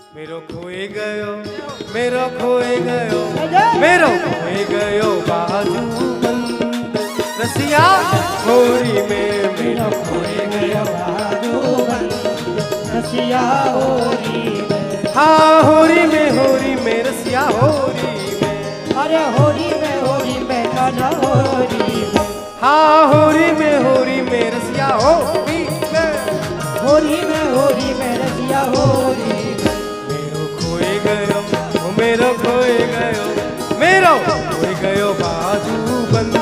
मेरो खोए गयो, मेरो खोए गयो, मेरो खोए गयो बाजू बंद रसिया होरी में, मेरो खोए गयो बाजू बंद रसिया होरी में। हाँ होरी में रसिया होरी में, अरे होरी में कान्हा होरी में। हाँ होरी में रसिया होरी में, होरी में रसिया होरी में। मेरो खोए गयो, मेरो खोए गयो, मेरो खोए गयो बाजू बंद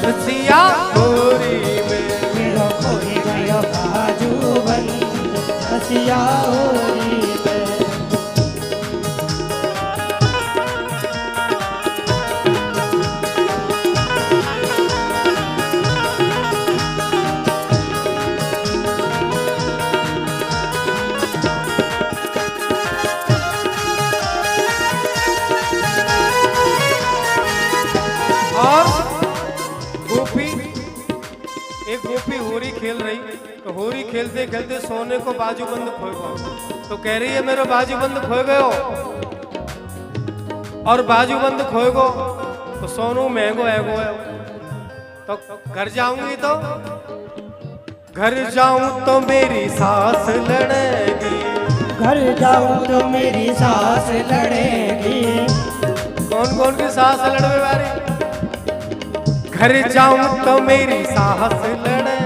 रसिया होरी में, मेरो खोए गयो बाजू बंद रसिया होरी में। और गोपी, एक गोपी होरी खेल रही, तो होरी खेलते खेलते सोने को बाजूबंद खो गया, तो कह रही है मेरा बाजूबंद खो गयो, और बाजूबंद खो गो तो सोनू महंगो है, तो घर जाऊंगी तो घर जाऊं तो मेरी सास लड़ेगी, घर जाऊं तो मेरी सास लड़ेगी। कौन कौन की सास लड़वे वाली? घर जाऊं तो मेरी सास लड़े,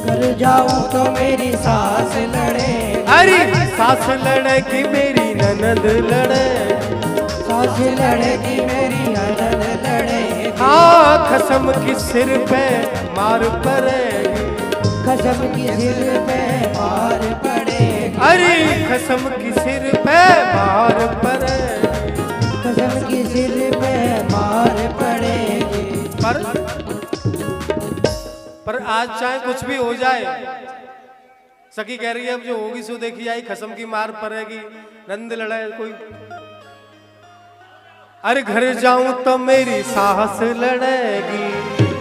घर जाऊं तो मेरी सास लड़े। अरे सास लड़ेगी मेरी ननद लड़े, सास लड़ेगी मेरी ननद लड़ेगी। हाँ खसम की सिर पे मार पड़ेगी, कसम की सिर पे मार पड़ेगी। अरे खसम की सिर पे मार पड़ेगी, कसम की सिर पे मार पड़ेगी। पर आज चाहे कुछ भी हो जाए, सखी कह रही है अब जो होगी सो देखी जाए, खसम की मार पड़ेगी, नंद लड़े कोई। अरे घर जाऊं तो मेरी सास लड़ेगी,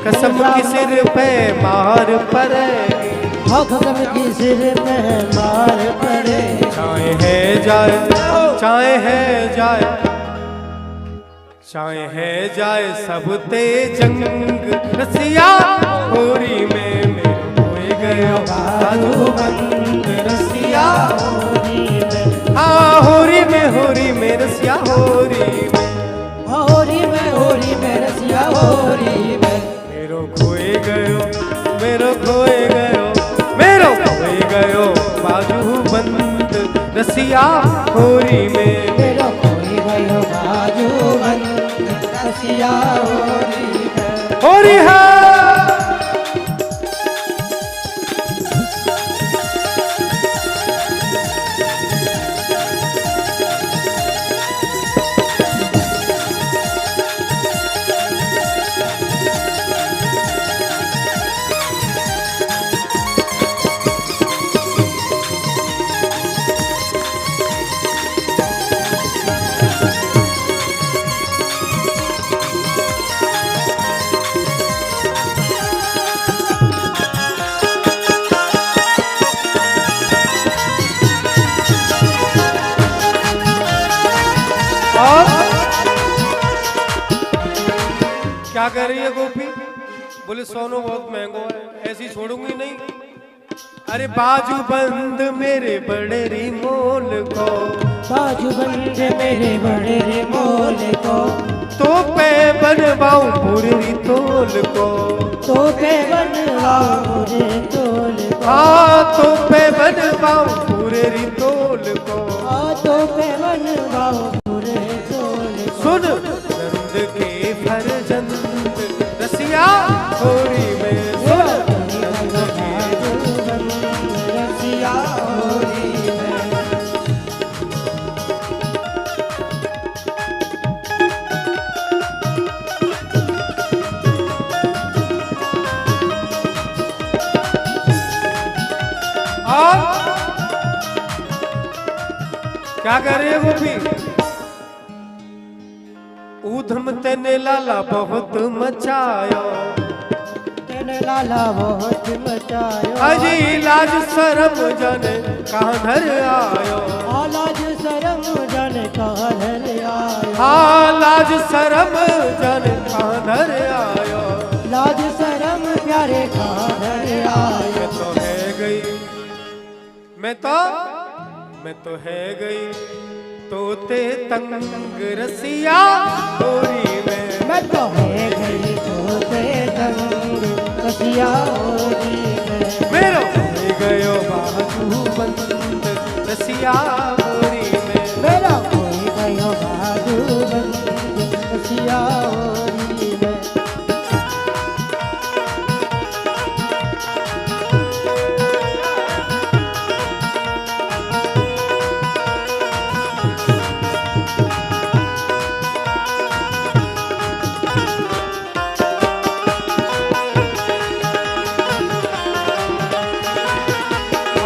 कसम की सिर पे मार पड़ेगी, हाँ कसम की सिर पे मार पड़ेगी। चाहे है जाए, चाहे है जाए, चाहे है जाए सब ते जंग रसिया होरी में, मेरो खोए गयो बाजू बंद रसिया होरी में। हाँ होरी में रसिया होरी में, होरी में रसिया होरी में। मेरो खोए गयो, मेरो खोए गयो, मेरो खोए गयो बाजू बंद रसिया होरी में, मेरो खोए गयो बाजू बंद रसिया होरी में। होरी है। और क्या कर रही है गोपी? बोले सोनू बहुत महंगो है, ऐसी छोड़ूंगी नहीं। अरे बाजू बंद मेरे बड़े रिमोल को, बाजू बंद मेरे बड़े रिमोल को, तो पे बनवाऊं पूरी तोल को, तो पे बनवाऊं पूरे तोल को। हाँ तो पे बनवाऊं पूरी तोल को, हाँ तो पे बनवाऊं पूरे तोल को। सुन नंद के फरजंद रसिया होरी में, सुन नंद के रसिया होरी में। और क्या कर रही है गोपी? ऊधम तेने लाला बहुत मचायो, तेने लाला बहुत मचायो। अजी लाज शरम जने कहाँ घर आयो, लाज हाँ लाज शरम जन कांधर आयो, लाज शरम प्यारे कांधर आयो। मैं तो है गई, मैं तो है गई तोते तंग रसिया होरी में। मैं तो है गई तोते तंग रसिया होरी में। मेरो हो गयो बाजू बंद रसिया होरी में। मेरा कोई गयो बाजू बंद रसिया होरी में।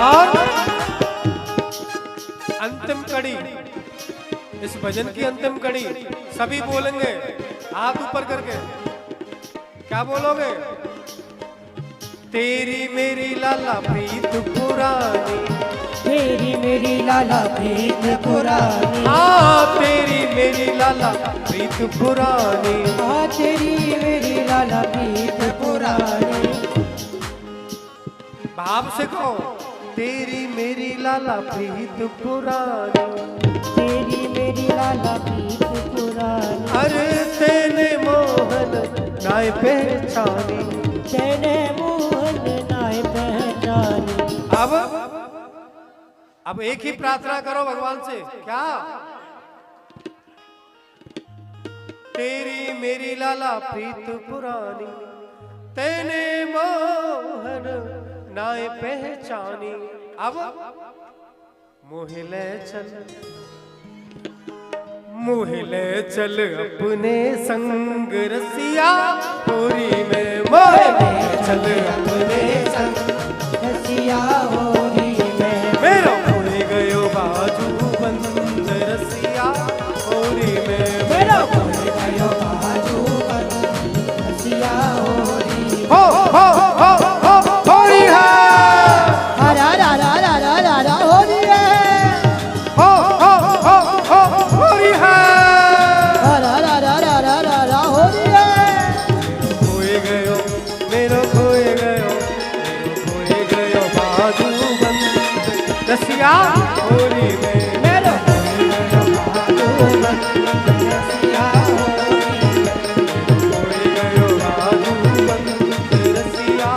और अंतिम कड़ी, इस भजन की अंतिम कड़ी सभी बोलेंगे हाथ ऊपर करके। क्या बोलोगे? तेरी मेरी लाला प्रीत पुरानी, तेरी मेरी लाला प्रीत पुरानी। हाँ तेरी मेरी लाला प्रीत पुरानी। हाँ तेरी मेरी लाला प्रीत पुरानी। भाव से कहो, तेरी मेरी लाला प्रीत पुरानी, तेरी मेरी लाला प्रीत पुरानी। अरे तेने मोहन नाय पहचानी, तेने मोहन नाय पहचानी। अब एक ही प्रार्थना करो भगवान से। क्या? तेरी मेरी लाला प्रीत पुरानी, तेने मोहन नाय पहचानी। अब मोहिले चल अपने संग रसिया होरी में। मोहिले चल अपने संग रसिया होरी में। मेरो होई गयो बाजू बंद रसिया होरी में। मेरा कोई गयो बाजू बंद रसिया होरी में। हो होरी है। हरा रा रा रा रा रा रा होरी है। हो होरी है। हरा रा रा रा रा रा रा होरी है। खोए गयो मेरो खोए गयो बाजू बंद रसिया होरी में। मेरा कोई गयो बाजू बंद रसिया होरी में। खोए गयो बाजू बंद रसिया।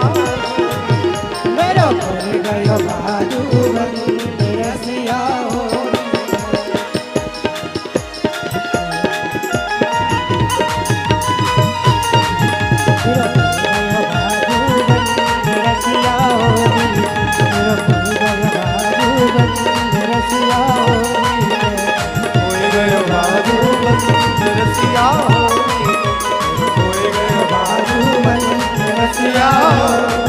मेरा कोई गयो बाजू बंद रसिया होरी में। खोए गयो बाजू बंद रसिया होरी में। खोए गयो बाजू बंद रसिया होरी में।